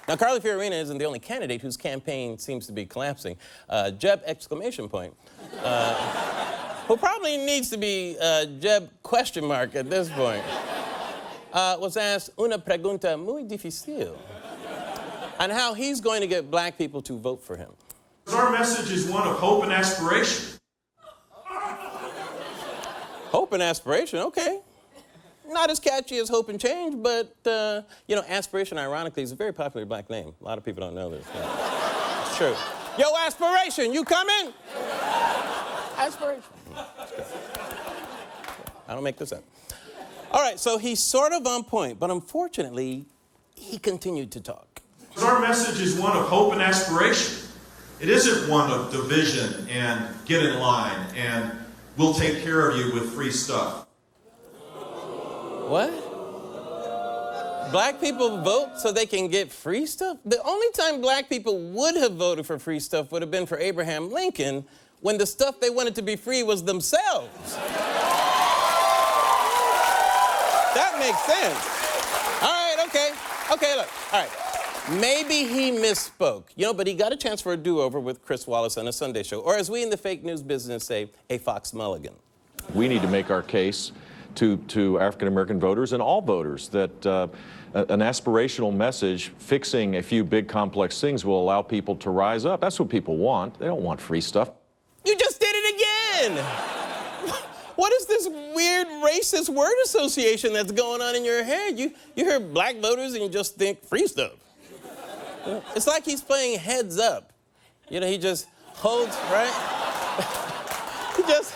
Now, Carly Fiorina isn't the only candidate whose campaign seems to be collapsing. Jeb exclamation point, who probably needs to be Jeb question mark at this point, was asked una pregunta muy difícil on how he's going to get black people to vote for him. Our message is one of hope and aspiration. Hope and aspiration, okay. Not as catchy as hope and change, but, you know, aspiration, ironically, is a very popular black name. A lot of people don't know this. It's true. Yo, aspiration, you coming? Aspiration. I don't make this up. All right, so he's sort of on point, but unfortunately, he continued to talk. Our message is one of hope and aspiration. It isn't one of division and get in line and we'll take care of you with free stuff. What? Black people vote so they can get free stuff? The only time black people would have voted for free stuff would have been for Abraham Lincoln when the stuff they wanted to be free was themselves. That makes sense. All right, okay, look, all right. Maybe he misspoke, you know, but he got a chance for a do-over with Chris Wallace on a Sunday show, or as we in the fake news business say, a Fox Mulligan. We need to make our case to African-American voters and all voters that an aspirational message fixing a few big complex things will allow people to rise up. That's what people want. They don't want free stuff. You just did it again! What is this weird racist word association that's going on in your head? You hear black voters and you just think free stuff. It's like he's playing heads up. You know, he just holds, right? he just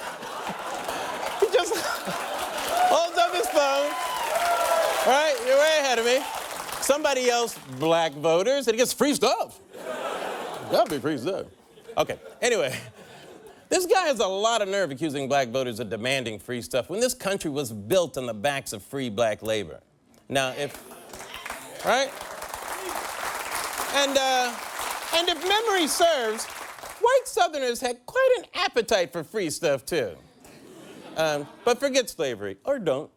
holds up his phone, right? You're way ahead of me. Somebody else, black voters, and he gets free stuff. Gotta be free stuff. Okay, anyway, this guy has a lot of nerve accusing black voters of demanding free stuff when this country was built on the backs of free black labor. Now, right? And if memory serves, white Southerners had quite an appetite for free stuff, too. But forget slavery, or don't.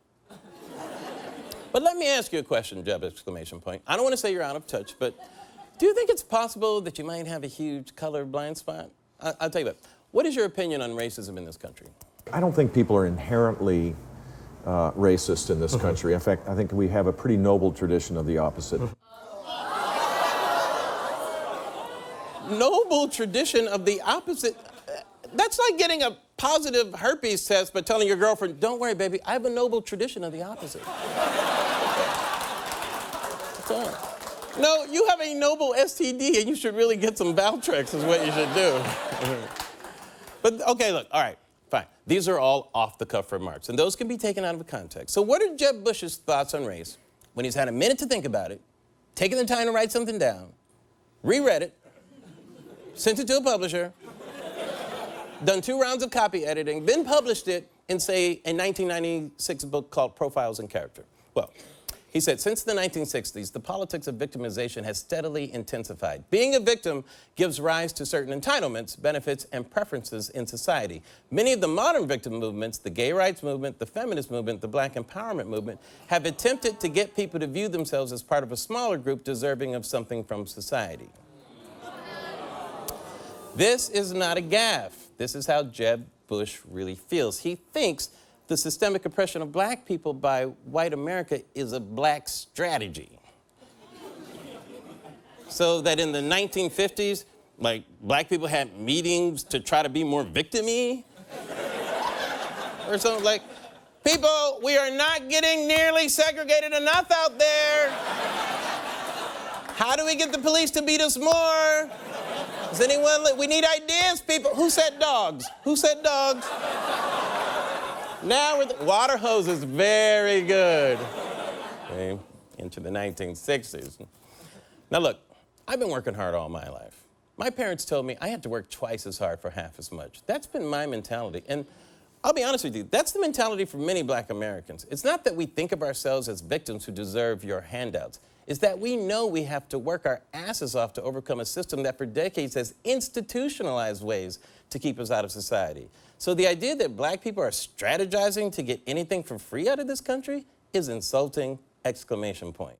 But let me ask you a question, Jeb exclamation point. I don't want to say you're out of touch, but do you think it's possible that you might have a huge color blind spot? I'll tell you what is your opinion on racism in this country? I don't think people are inherently racist in this country. In fact, I think we have a pretty noble tradition of the opposite. Noble tradition of the opposite? That's like getting a positive herpes test but telling your girlfriend, don't worry, baby, I have a noble tradition of the opposite. That's all. No, you have a noble STD and you should really get some Valtrex is what you should do. But, okay, look, all right, fine. These are all off-the-cuff remarks, and those can be taken out of context. So what are Jeb Bush's thoughts on race when he's had a minute to think about it, taken the time to write something down, reread it, sent it to a publisher, done 2 rounds of copy editing, then published it in, say, a 1996 book called Profiles in Character? Well, he said, since the 1960s, the politics of victimization has steadily intensified. Being a victim gives rise to certain entitlements, benefits, and preferences in society. Many of the modern victim movements, the gay rights movement, the feminist movement, the black empowerment movement, have attempted to get people to view themselves as part of a smaller group deserving of something from society. This is not a gaffe. This is how Jeb Bush really feels. He thinks the systemic oppression of black people by white America is a black strategy. So that in the 1950s, like, black people had meetings to try to be more victim-y? Or something like, people, we are not getting nearly segregated enough out there. How do we get the police to beat us more? Does anyone, we need ideas, people. Who said dogs? Who said dogs? Now water hoses, very good. Okay, into the 1960s. Now look, I've been working hard all my life. My parents told me I had to work twice as hard for half as much. That's been my mentality. And I'll be honest with you, that's the mentality for many black Americans. It's not that we think of ourselves as victims who deserve your handouts. It's that we know we have to work our asses off to overcome a system that for decades has institutionalized ways to keep us out of society. So the idea that black people are strategizing to get anything for free out of this country is insulting, exclamation point.